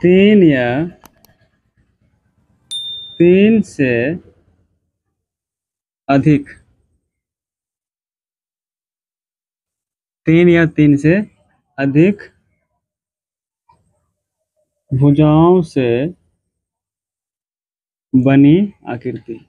तीन या तीन से अधिक, तीन या तीन से अधिक भुजाओं से बनी आकृति।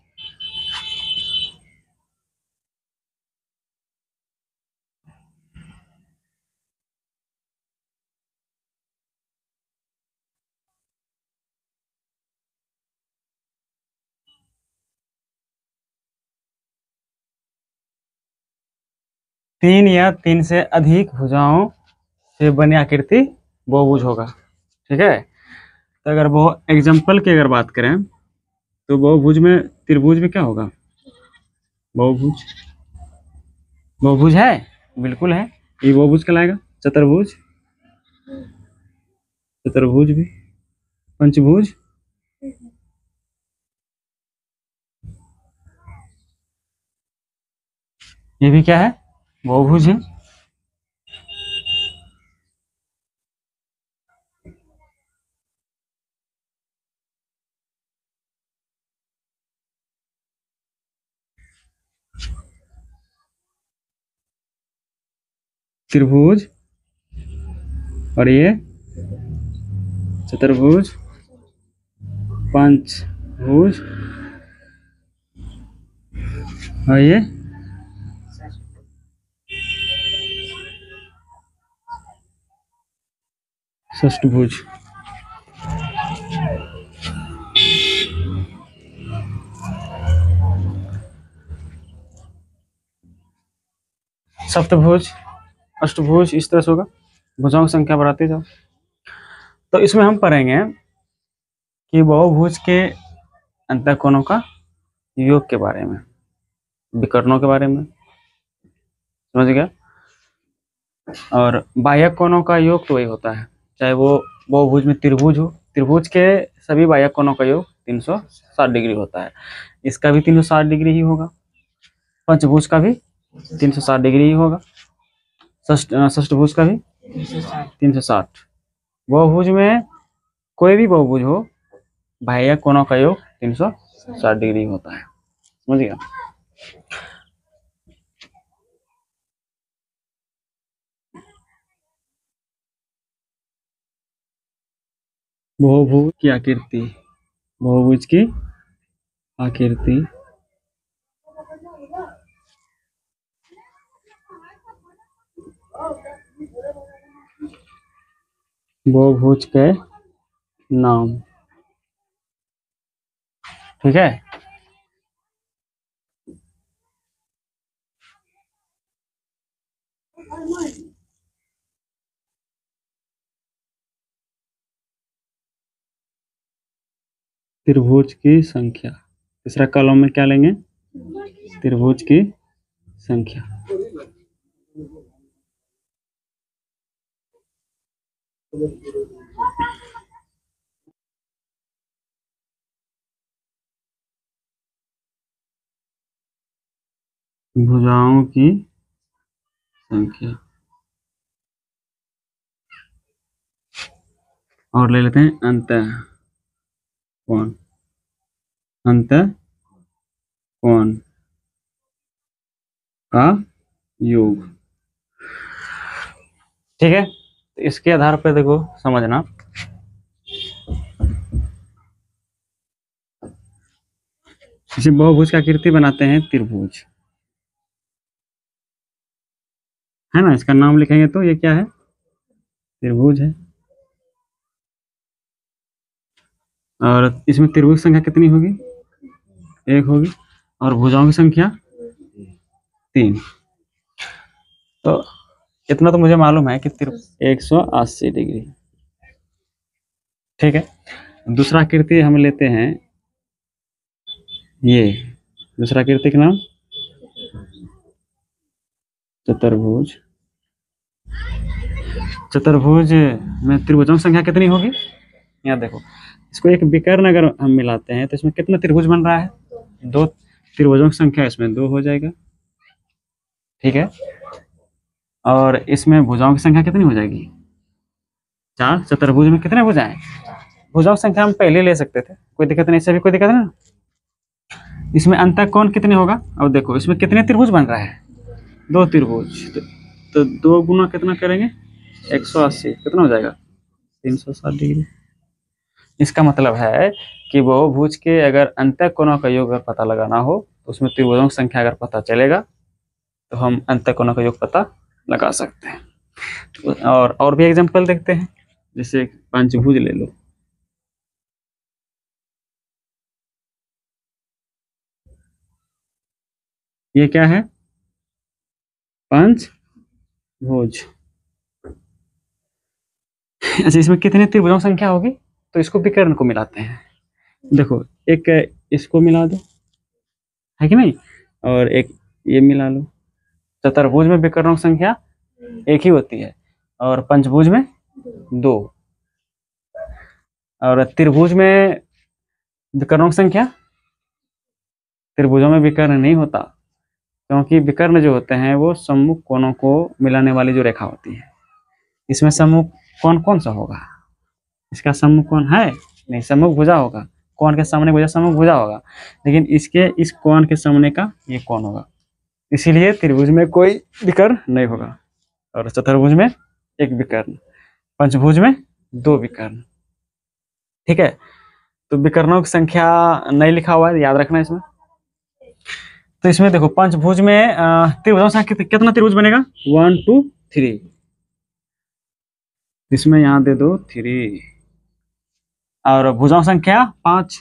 तीन या तीन से अधिक भुजाओं से बनी आकृति बहुभुज होगा। ठीक है, तो अगर वो एग्जाम्पल की अगर बात करें तो बहुभुज में, त्रिभुज में क्या होगा? बहुभुज, बहुभुज है, बिल्कुल है, ये बहुभुज कहलाएगा। चतुर्भुज, चतुर्भुज भी, पंचभुज, ये भी क्या है? बहुभुज है। त्रिभुज और ये चतुर्भुज, पंचभुज और ये षष्ठभुज। सप्तभुज, अष्टभुज, इस तरह से होगा, भुजाओं की संख्या बढ़ाते जाओ। तो इसमें हम पढ़ेंगे कि बहुभुज के अंतःकोणों का योग के बारे में, विकर्णों के बारे में, समझ गया? और बाह्यक कोणों का योग तो वही होता है, चाहे वो बहुभुज में त्रिभुज हो, त्रिभुज के सभी बाह्यक कोणों का योग 360 डिग्री होता है। इसका भी 360 डिग्री ही होगा, पंचभुज का भी 360 डिग्री ही होगा, षष्ठभुज का भी 360। बहुभुज में कोई भी बहुभुज हो, बाह्यक कोणों का योग 360 डिग्री होता है, समझ गया? बहुभुज की आकृति, बहुभुज की आकृति बहुभुज के नाम, ठीक है? त्रिभुज की संख्या, तीसरा कॉलम में क्या लेंगे? त्रिभुज की संख्या। भुजाओं की संख्या, और ले लेते हैं अंतःकोण, अंतःकोण का योग। ठीक है, तो इसके आधार पर देखो समझना, इसे बहुभुज की आकृति बनाते हैं त्रिभुज, है ना? इसका नाम लिखेंगे तो ये क्या है? त्रिभुज है। और इसमें त्रिभुज की संख्या कितनी होगी? एक होगी, और भुजाओं की संख्या 3। तो इतना तो मुझे मालूम है कि 180 डिग्री। ठीक है, दूसरा आकृति हम लेते हैं, ये दूसरा आकृति का नाम चतुर्भुज। चतुर्भुज में त्रिभुजों की संख्या कितनी होगी? यहाँ देखो, इसको एक विकर्ण अगर हम मिलाते हैं तो इसमें कितना त्रिभुज बन रहा है? 2 त्रिभुजों की संख्या इसमें 2 हो जाएगा, ठीक है? और इसमें भुजाओं की संख्या कितनी हो जाएगी? 4। चतुर्भुज में कितने भुजाएं? भुजाओं की संख्या हम पहले ले सकते थे, कोई दिक्कत नहीं, इससे भी कोई दिक्कत नहीं ना। इसमें अंतःकोण कितने होगा, अब देखो इसमें कितने त्रिभुज बन रहा है, 2 त्रिभुज, तो 2 गुना कितना करेंगे 180, कितना हो जाएगा 360 डिग्री। इसका मतलब है कि बहुभुज के अगर अंतःकोणों का योग अगर पता लगाना हो तो उसमें त्रिभुजों की संख्या अगर पता चलेगा तो हम अंतःकोणों का योग पता लगा सकते हैं। और भी एग्जांपल देखते हैं, जैसे पंचभुज ले लो, ये क्या है पंचभुज। अच्छा, इसमें कितने त्रिभुजों की संख्या होगी, तो इसको विकर्ण को मिलाते हैं। देखो एक इसको मिला दो, है कि नहीं, और एक ये मिला लो। चतुर्भुज में विकर्णों की संख्या एक ही होती है और पंचभुज में 2, और त्रिभुज में विकर्णों की संख्या, त्रिभुजों में विकर्ण नहीं होता, क्योंकि विकर्ण जो होते हैं वो सम्मुख कोणों को मिलाने वाली जो रेखा होती है। इसमें सम्मुख कोण कौन सा होगा, इसका सम्मुख कोण है नहीं, सम्मुख भुजा होगा, कोण के सामने भुजा सम्मुख भुजा होगा, लेकिन इसके इस कोण के सामने का ये कोण होगा, इसीलिए त्रिभुज में कोई विकर्ण नहीं होगा, और चतुर्भुज में एक विकर्ण, पंचभुज में 2 विकर्ण। ठीक है, तो विकर्णों की संख्या नहीं लिखा हुआ है, याद रखना इसमें। तो इसमें देखो पंचभुज में त्रिभुजों की संख्या कितना त्रिभुज बनेगा 1 2 3, इसमें यहाँ दे दो 3, और भुजाओं संख्या 5,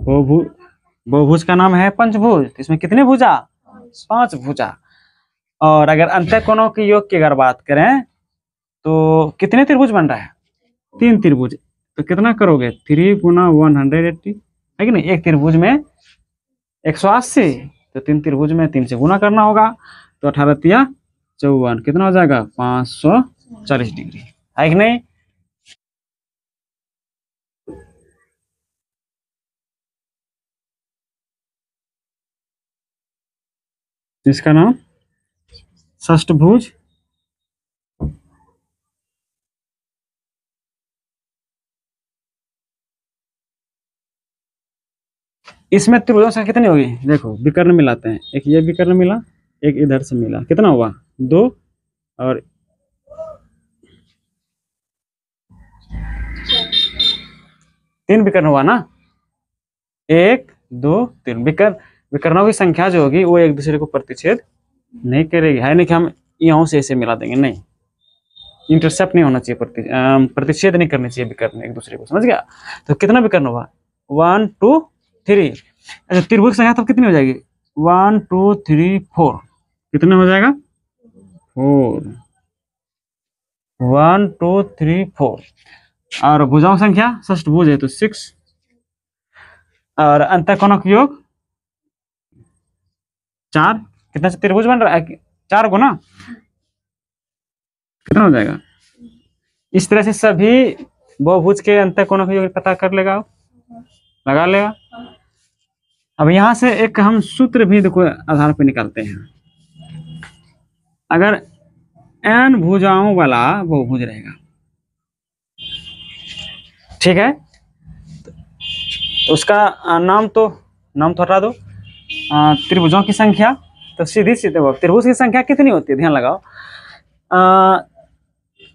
बहुभुज का नाम है पंचभुज, इसमें कितने भुजा 5 भुजा। और अगर अंतःकोणों के योग की अगर बात करें तो कितने त्रिभुज बन रहा है 3 त्रिभुज, तो कितना करोगे 3 गुना 180, है कि नहीं, एक त्रिभुज में 180, तो 3 त्रिभुज में 3 से गुना करना होगा, तो 18 तिया 54, कितना हो जाएगा 540 डिग्री, है कि नहीं। इसका नाम षष्ठभुज। इसमें त्रिभुजों संख्या कितनी होगी, देखो विकर्ण मिलाते हैं, एक ये विकर्ण मिला, एक इधर से मिला, कितना हुआ 2, और 3 विकर्ण हुआ ना, 1 2 3 विकर्ण। विकर्णों की संख्या जो होगी वो एक दूसरे को प्रतिच्छेद नहीं करेगी, है नहीं कि हम यहाँ से ऐसे मिला देंगे, नहीं, इंटरसेप्ट नहीं होना चाहिए, प्रतिच्छेद नहीं करनी चाहिए विकर्ण एक दूसरे को, समझ गया। तो कितना विकर्ण हुआ 1 2 3। अच्छा, त्रिभुज की संख्या तब कितनी हो जाएगी 1 2 3 4, कितने हो जाएगा 4, 1 2 3 4, और भुजाओं की संख्या षष्ठभुज है तो 6, और अंतःकोणों का योग 4, कितना त्रिभुज बन रहा है 4 गुना, कितना हो जाएगा। इस तरह से सभी बहुभुज के अंतःकोणों का योग पता कर लेगा, लगा लेगा। अब यहां से एक हम सूत्र भी देखो आधार पर निकालते हैं, अगर n भुजाओं वाला बहुभुज रहेगा, ठीक है, तो उसका नाम तो हटा दो, त्रिभुजों की संख्या, तो सीधी सीधे त्रिभुज की संख्या कितनी होती है, ध्यान लगाओ,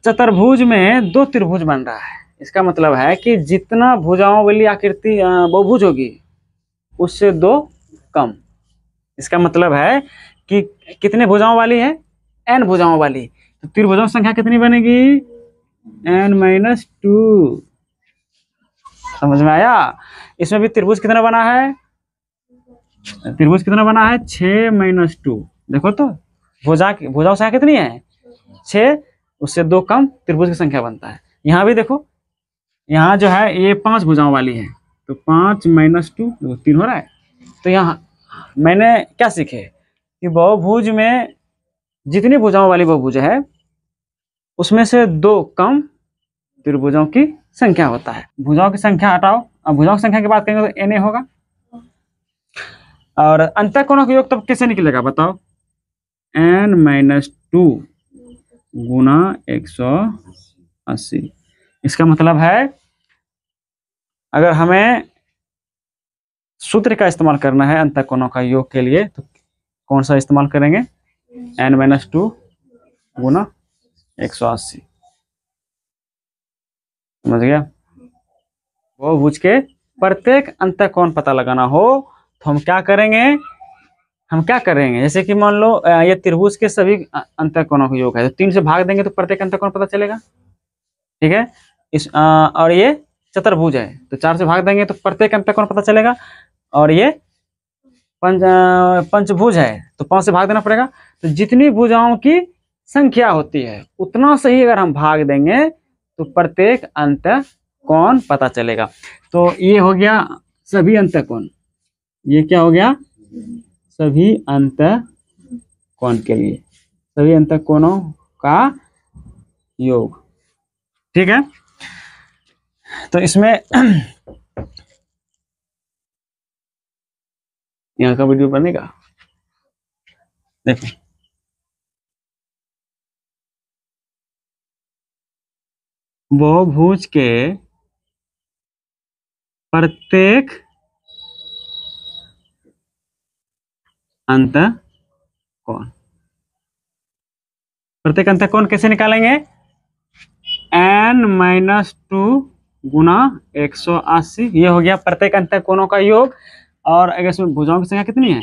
चतुर्भुज में 2 त्रिभुज बन रहा है, इसका मतलब है कि जितना भुजाओं वाली आकृति बहुभुज होगी उससे 2 कम, इसका मतलब है कि कितने भुजाओं वाली है n भुजाओं वाली, तो त्रिभुजों की संख्या कितनी बनेगी n-2, समझ में आया। इसमें भी त्रिभुज कितना बना है, त्रिभुज कितना बना है 6-2, देखो तो भुजाओं की संख्या कितनी है 6, उससे 2 कम त्रिभुज की संख्या बनता है। यहाँ भी देखो, यहाँ जो है ये 5 भुजाओं वाली है, तो 5-2 3 हो रहा है। तो यहाँ मैंने क्या सीखे कि बहुभुज में जितनी भुजाओं वाली बहुभुज है उसमें से 2 कम त्रिभुजों की संख्या होता है। भुजाओं की संख्या हटाओ, अब भुजाओं की संख्या की बात करेंगे तो na होगा, और अंतःकोणों का योग तब कैसे निकलेगा बताओ, n-2 गुना 180, इसका मतलब है अगर हमें सूत्र का इस्तेमाल करना है अंतःकोणों का योग के लिए तो कौन सा इस्तेमाल करेंगे? n-2 गुना 180। समझ गया? बहुभुज के प्रत्येक अंतःकोण पता लगाना हो तो हम क्या करेंगे? जैसे कि मान लो ये त्रिभुज के सभी अंतःकोणों का योग है, तो 3 से भाग देंगे तो प्रत्येक अंतःकोण पता चलेगा। ठीक है। और ये चतुर्भुज है तो 4 से भाग देंगे तो प्रत्येक अंतःकोण पता चलेगा। और ये पंचभुज है तो 5 से भाग देना पड़ेगा। तो जितनी भुजाओं की संख्या होती है उतना सही अगर हम भाग देंगे तो प्रत्येक अंतःकोण पता चलेगा। तो ये हो गया सभी अंतःकोण। ये क्या हो गया? सभी अंतःकोण के लिए सभी अंतःकोणों का योग। ठीक है। तो इसमें यहाँ का वीडियो बनेगा, देखो। बहुभुज के प्रत्येक अंतःकोण कैसे निकालेंगे? n-2 गुना 180। ये हो गया प्रत्येक अंतःकोणों का योग। और अगर इसमें भुजाओं की संख्या कितनी है?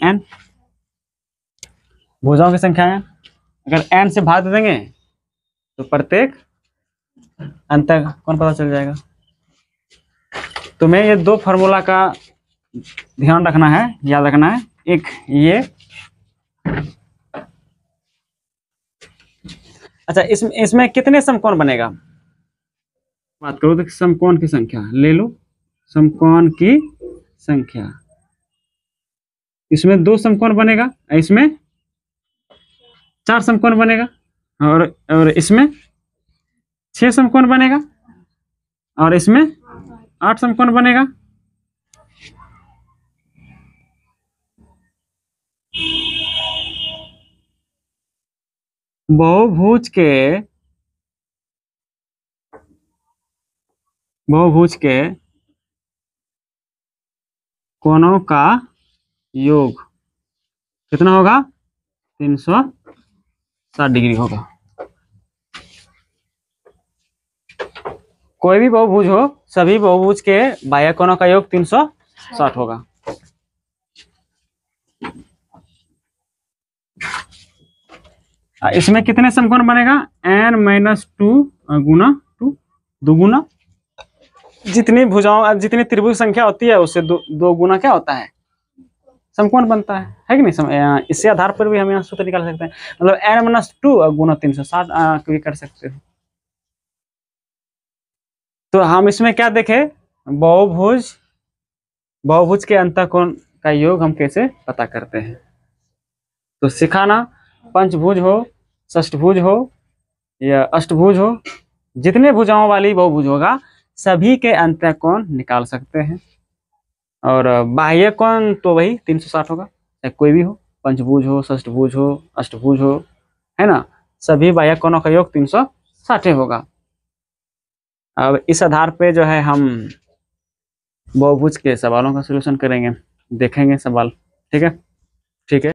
n। भुजाओं की संख्या है, अगर n से भाग देंगे तो प्रत्येक अंतःकोण पता चल जाएगा। तुम्हें ये 2 फार्मूला का ध्यान रखना है, याद रखना है। एक ये, अच्छा इसमें कितने समकोण बनेगा? बात करो तो समकोण की संख्या ले लो। समकोण की संख्या, इसमें 2 समकोण बनेगा, इसमें 4 समकोण बनेगा, और इसमें 6 समकोण बनेगा, और इसमें 8 समकोण बनेगा। बहुभुज के कोणों का योग कितना होगा? 360 डिग्री होगा। कोई भी बहुभुज हो, सभी बहुभुज के बाह्य कोणों का योग 360 होगा। इसमें कितने समकोण बनेगा? n-2 गुना 2 दुगुना। जितनी भुजाओं जितनी त्रिभुज संख्या होती है उससे दो गुना क्या होता है? समकोण बनता है कि नहीं? इससे आधार पर भी हम यहाँ सूत्र निकाल सकते हैं। मतलब n-2 गुना 360 भी कर सकते हो। तो हम इसमें क्या देखे? बहुभुज के अंतःकोण का योग हम कैसे पता करते हैं। तो सिखाना, पंचभुज हो, षष्ठभुज हो या अष्टभुज हो, जितने भुजाओं वाली बहुभुज होगा सभी के अंतःकोण निकाल सकते हैं। और बाह्य कोण तो वही 360 होगा, चाहे कोई भी हो, पंचभुज हो, षष्ठभुज हो, अष्टभुज हो, है ना। सभी बाह्य कोणों का योग 360 होगा। अब इस आधार पे जो है हम बहुभुज के सवालों का सलूशन करेंगे, देखेंगे सवाल। ठीक है।